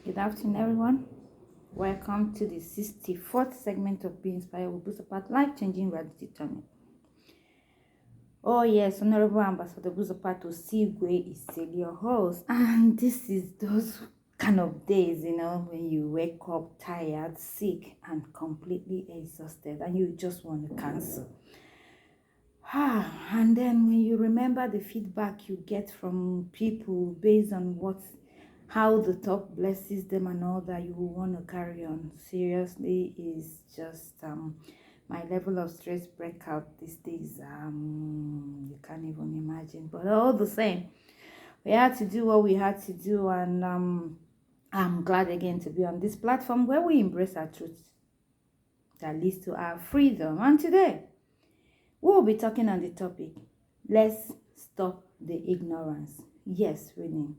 Good afternoon, everyone. Welcome to the 64th segment of Be Inspired with Buzopat, life-changing reality turning. Oh yes, Honorable Ambassador Buzopat.Topic is still your host, and this is those kind of days, when you wake up tired, sick, and completely exhausted, and you just want to cancel. And then when you remember the feedback you get from people based on how the talk blesses them and all that, you will want to carry on. Seriously, is just my level of stress breakout these days. You can't even imagine. But all the same, we had to do what we had to do, and I'm glad again to be on this platform where we embrace our truth that leads to our freedom. And today, we'll be talking on the topic, let's stop the ignorance. Yes, really.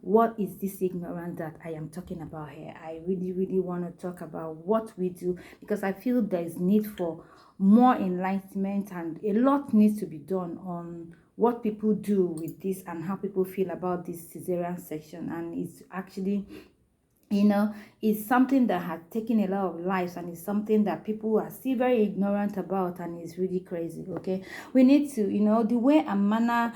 What is this ignorance that I am talking about here? I really want to talk about what we do, because I feel there is need for more enlightenment, and a lot needs to be done on what people do with this and how people feel about this cesarean section. And it's actually, it's something that has taken a lot of lives, and it's something that people are still very ignorant about, and it's really crazy. Okay, we need to, the way and manner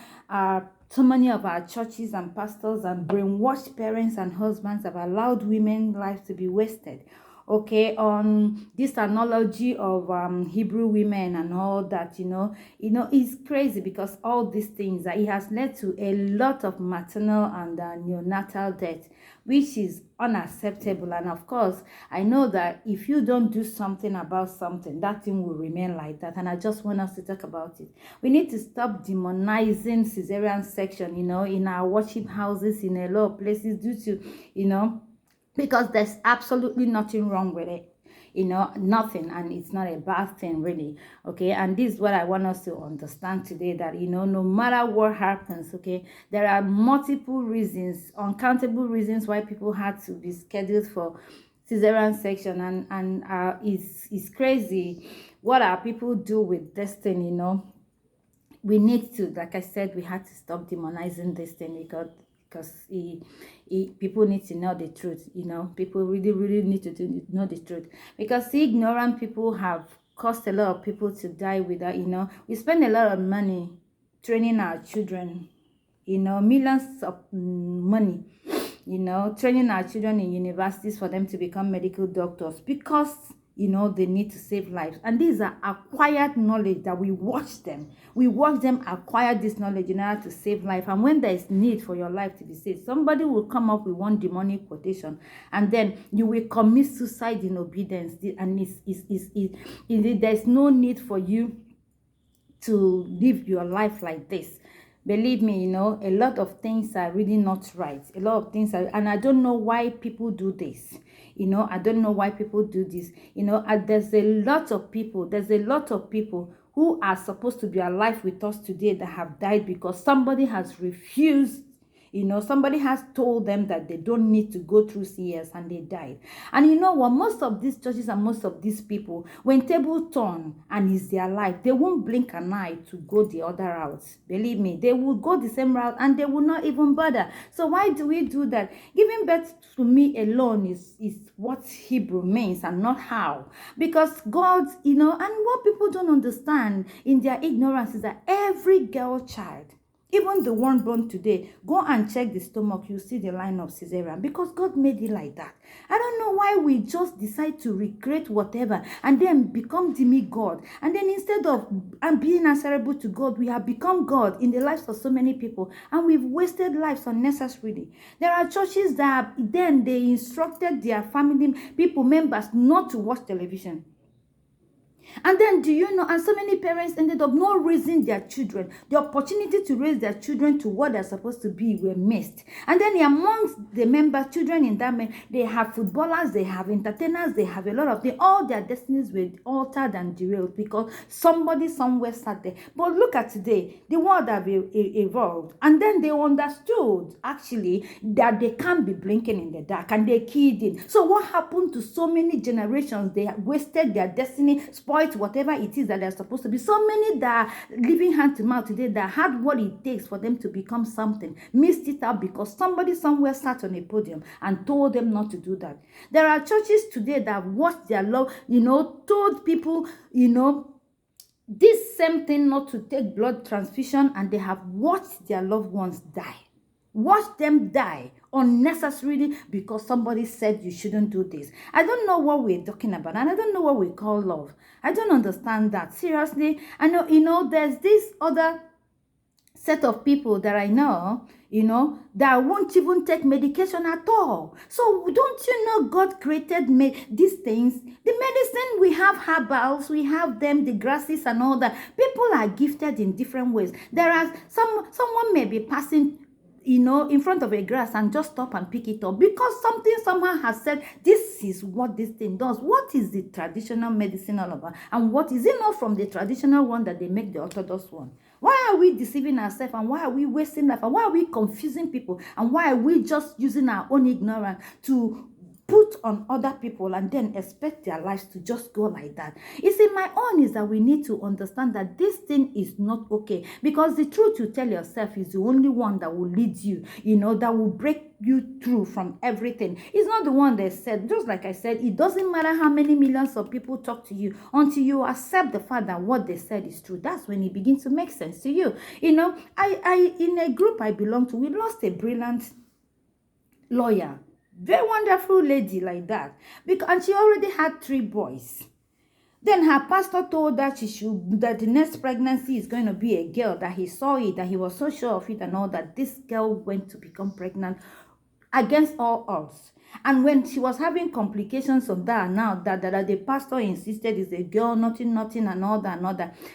so many of our churches and pastors and brainwashed parents and husbands have allowed women's lives to be wasted. Okay, on this analogy of Hebrew women and all that, it's crazy, because all these things that it has led to a lot of maternal and neonatal death, which is unacceptable. And of course, I know that if you don't do something about something, that thing will remain like that. And I just want us to talk about it. We need to stop demonizing cesarean section, in our worship houses, in a lot of places, due to, because there's absolutely nothing wrong with it. Nothing, and it's not a bad thing, really. Okay, and this is what I want us to understand today, that no matter what happens, okay, there are multiple reasons, uncountable reasons why people had to be scheduled for cesarean section, and it's crazy what our people do with this thing. We need to, like I said, we had to stop demonizing this thing, because people need to know the truth. People really need to know the truth, because ignorant people have caused a lot of people to die without, we spend a lot of money training our children, millions of money, training our children in universities for them to become medical doctors, because they need to save lives. And these are acquired knowledge that we watch them acquire this knowledge in order to save life. And when there is need for your life to be saved, somebody will come up with one demonic quotation, and then you will commit suicide in obedience. And there's no need for you to live your life like this. Believe me, a lot of things are really not right. A lot of things are, and I don't know why people do this. I don't know why people do this. There's a lot of people who are supposed to be alive with us today that have died because somebody has refused. Somebody has told them that they don't need to go through CS, and they died. And you know what? Most of these churches and most of these people, when table turn and it's their life, they won't blink an eye to go the other route. Believe me, they will go the same route, and they will not even bother. So why do we do that? Giving birth to me alone is what Hebrew means, and not how. Because God, and what people don't understand in their ignorance is that every girl child, even the one born today, go and check the stomach, you see the line of cesarean, because God made it like that. I don't know why we just decide to recreate whatever and then become demigod. And then instead of being answerable to God, we have become God in the lives of so many people, and we've wasted lives unnecessarily. There are churches that then they instructed their family members not to watch television. And then, do you know, and so many parents ended up not raising their children. The opportunity to raise their children to what they're supposed to be were missed. And then amongst the children in that they have footballers, they have entertainers, they have a lot of things. All their destinies were altered and derailed because somebody somewhere sat there. But look at today, the world have evolved. And then they understood, actually, that they can't be blinking in the dark, and they keyed in. So what happened to so many generations? They wasted their destiny, spoiled whatever it is that they're supposed to be. So many that are living hand to mouth today that had what it takes for them to become something, missed it out because somebody somewhere sat on a podium and told them not to do that. There are churches today that watched their love, told people, this same thing not to take blood transfusion, and they have watched their loved ones die. Watch them die unnecessarily because somebody said you shouldn't do this. I don't know what we're talking about, and I don't know what we call love. I don't understand that. Seriously, I know, there's this other set of people that I know, that won't even take medication at all. So don't you know God created these things? The medicine, we have herbals, we have them, the grasses and all that. People are gifted in different ways. There are someone may be passing in front of a grass and just stop and pick it up because something someone has said, this is what this thing does. What is the traditional medicine all about? And what is it not from the traditional one that they make the orthodox one? Why are we deceiving ourselves, and why are we wasting life, and why are we confusing people, and why are we just using our own ignorance to put on other people and then expect their lives to just go like that? You see, my own is that we need to understand that this thing is not okay, because the truth you tell yourself is the only one that will lead you, that will break you through from everything. It's not the one that said, just like I said, it doesn't matter how many millions of people talk to you, until you accept the fact that what they said is true. That's when it begins to make sense to you. I in a group I belong to, we lost a brilliant lawyer, very wonderful lady like that, and she already had 3 boys. Then her pastor told her that the next pregnancy is going to be a girl, that he saw it, that he was so sure of it and all that. This girl went to become pregnant against all odds. And when she was having complications of that, now that the pastor insisted is a girl, nothing, and all that,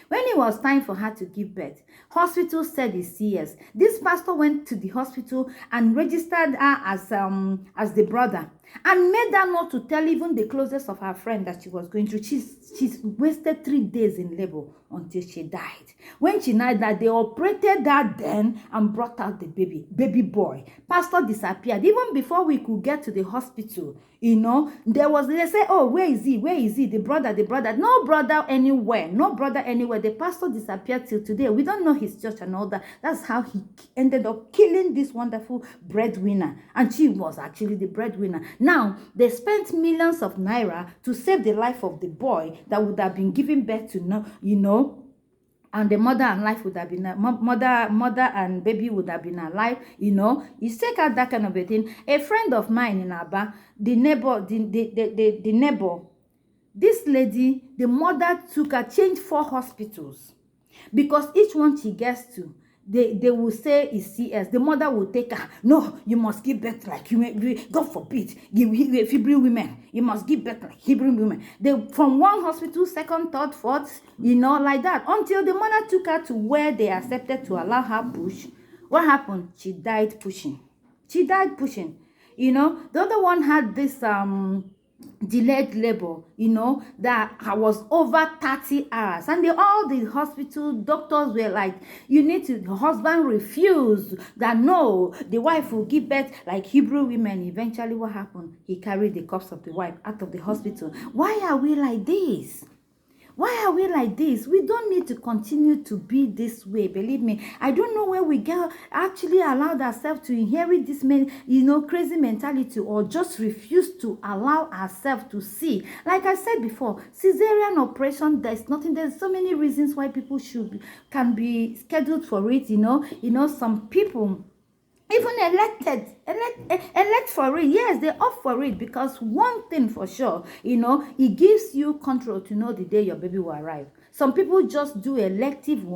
When it was time for her to give birth, hospital said it's CS. This pastor went to the hospital and registered her as the brother, and made her not to tell even the closest of her friend that she was going through. She's wasted 3 days in labor until she died. When she died, that they operated her then and brought out the baby boy. Pastor disappeared. Even before we could get to the hospital, they say, oh, where is he? The brother. No brother anywhere. The pastor disappeared till today. We don't know his church and all that. That's how he ended up killing this wonderful breadwinner. And she was actually the breadwinner. Now, they spent millions of naira to save the life of the boy that would have been given birth to, and the mother and life would have been mother and baby would have been alive. You take out that kind of a thing. A friend of mine in Aba, the neighbor, this lady, the mother took her, changed 4 hospitals, because each one she gets to, they will say is CS. The mother will take her. No, you must give birth like you. God forbid, give Hebrew women. You must give birth like Hebrew women. They from one hospital, second, third, fourth, like that, until the mother took her to where they accepted to allow her push. What happened? She died pushing. The other one had this delayed labor, that was over 30 hours, and all the hospital doctors were like, the husband refused, that no, the wife will give birth like Hebrew women. Eventually, what happened? He carried the corpse of the wife out of the hospital. Why are we like this? We don't need to continue to be this way. Believe me, I don't know where we actually allowed ourselves to inherit this crazy mentality, or just refuse to allow ourselves to see. Like I said before, cesarean operation, there's so many reasons why people can be scheduled for it. Some people even elect for it. Yes, they opt for it, because one thing for sure, it gives you control to know the day your baby will arrive. Some people just do elective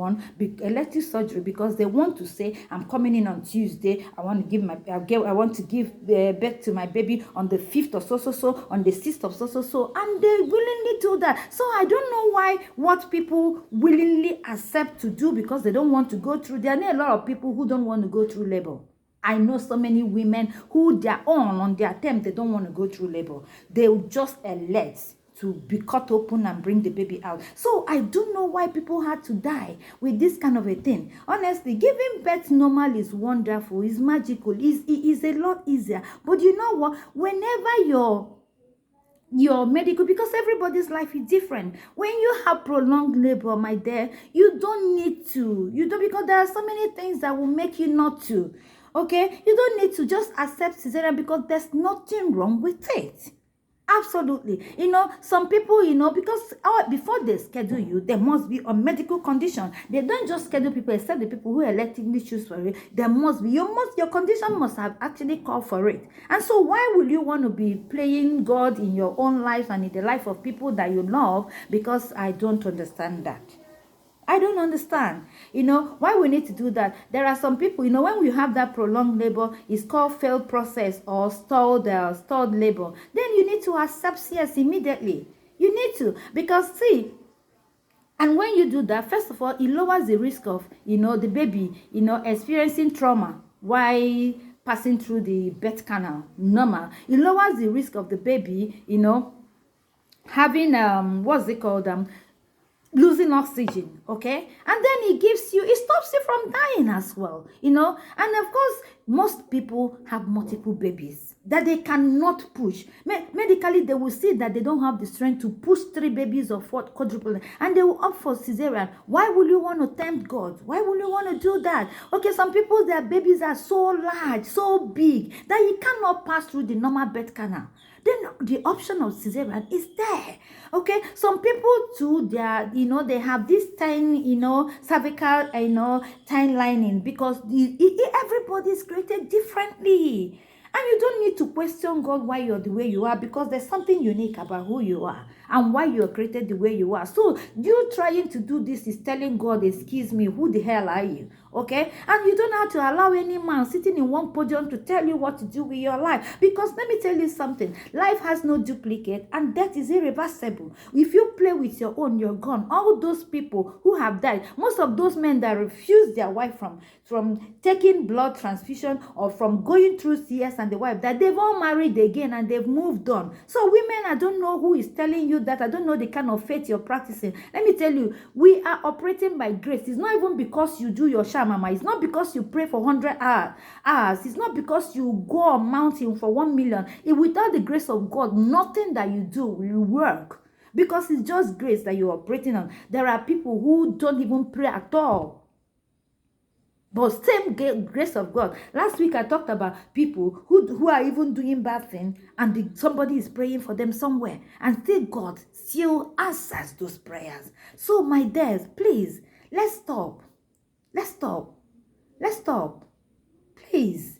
surgery because they want to say, I'm coming in on Tuesday. I want to give birth to my baby on the 5th of so, on the 6th of so, and they willingly do that. So I don't know what people willingly accept to do, because they don't want to go through. There are a lot of people who don't want to go through labor. I know so many women who on their attempt, they don't want to go through labor. They will just elect to be cut open and bring the baby out. So I don't know why people had to die with this kind of a thing. Honestly, giving birth normal is wonderful, is magical, is a lot easier. But you know what? Whenever your medical, because everybody's life is different. When you have prolonged labor, my dear, you don't need to, because there are so many things that will make you not to. Okay, you don't need to, just accept cesarean because there's nothing wrong with it. Absolutely. Some people, because before they schedule you, there must be a medical condition. They don't just schedule people, except the people who electively choose for it. There must be, your condition must have actually called for it. And so why will you want to be playing God in your own life and in the life of people that you love? Because I don't understand that. I don't understand, why we need to do that. There are some people, when we have that prolonged labor, it's called failed process or stalled labor. Then you need to accept CS immediately. You need to, because see, and when you do that, first of all, it lowers the risk of, the baby, experiencing trauma while passing through the birth canal. Normal. It lowers the risk of the baby, having what's it called, losing oxygen. Okay, and then it stops you from dying as well, and of course most people have multiple babies that they cannot push. Medically, they will see that they don't have the strength to push 3 babies or 4 quadruple, and they will opt for cesarean. Why will you want to tempt God? Why will you want to do that? Okay, some people, their babies are so large, so big that you cannot pass through the normal birth canal. Then the option of cesarean is there. Okay, some people too, they are, they have this tiny, cervical, tiny lining, because everybody is created differently. And you don't need to question God why you're the way you are, because there's something unique about who you are and why you're created the way you are. So you trying to do this is telling God, excuse me, who the hell are you? Okay? And you don't have to allow any man sitting in one podium to tell you what to do with your life. Because let me tell you something, life has no duplicate and death is irreversible. If you play with your own, you're gone. All those people who have died, most of those men that refuse their wife from taking blood transfusion or from going through CS and the wife, that they've all married again and they've moved on. So women, I don't know who is telling you that. I don't know the kind of faith you're practicing. Let me tell you, we are operating by grace. It's not even because you do your mama. It's not because you pray for 100 hours. It's not because you go on mountain for 1 million. Without the grace of God, nothing that you do will work, because it's just grace that you're operating on. There are people who don't even pray at all, but same grace of God. Last week I talked about people who are even doing bad things, and somebody is praying for them somewhere, and still God still answers those prayers. So my dears, please, let's stop. Please,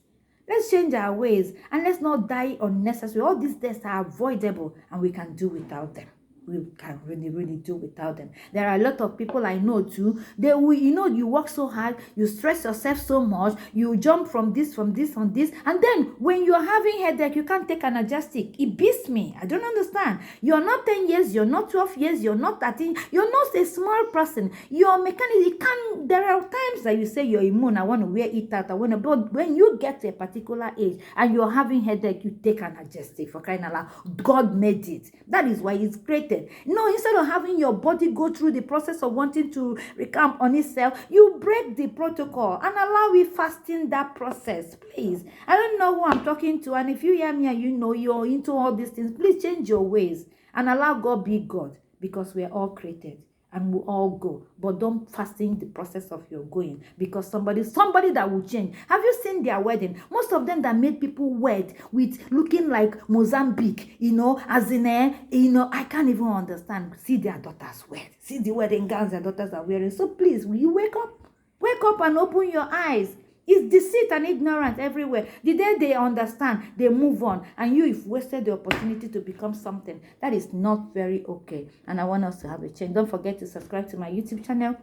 let's change our ways and let's not die unnecessarily. All these deaths are avoidable and we can do without them. We can really do without them. There are a lot of people I know too. They will, you work so hard, you stress yourself so much, you jump from this, and then when you're having headache, you can't take analgesic. It beats me. I don't understand. You're not 10 years, you're not 12 years, you're not 13, you're not a small person. You're mechanic. There are times that you say you're immune, I want to wear it out, but when you get to a particular age and you're having headache, you take analgesic, for crying out loud. God made it. That is why it's created. No, instead of having your body go through the process of wanting to recamp on itself, you break the protocol and allow it fasting that process. Please, I don't know who I'm talking to, and if you hear me and you're into all these things, please change your ways and allow God be God, because we are all created and we all go. But don't fasting the process of your going, because somebody that will change. Have you seen their wedding? Most of them that made people wed with looking like Mozambique, as in I can't even understand. See their daughters wed. See the wedding gowns their daughters are wearing. So please, will you wake up and open your eyes? It's deceit and ignorance everywhere. The day they understand, they move on. And you've wasted the opportunity to become something. That is not very okay. And I want us to have a change. Don't forget to subscribe to my YouTube channel,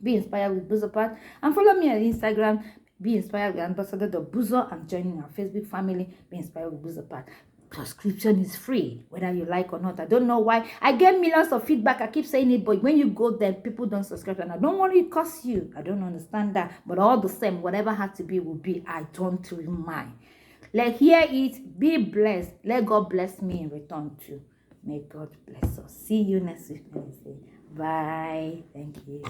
Be Inspired with Buzopat. And follow me on Instagram, Be Inspired with Ambassador.Buzo. And join our Facebook family, Be Inspired with Buzopat. Subscription is free, whether you like or not. I don't know why. I get millions of feedback. I keep saying it, but when you go there, people don't subscribe. And I don't want it cost you. I don't understand that. But all the same, whatever has to be will be. I don't really mind. Let hear it. Be blessed. Let God bless me in return too. May God bless us. See you next week. Bye. Thank you.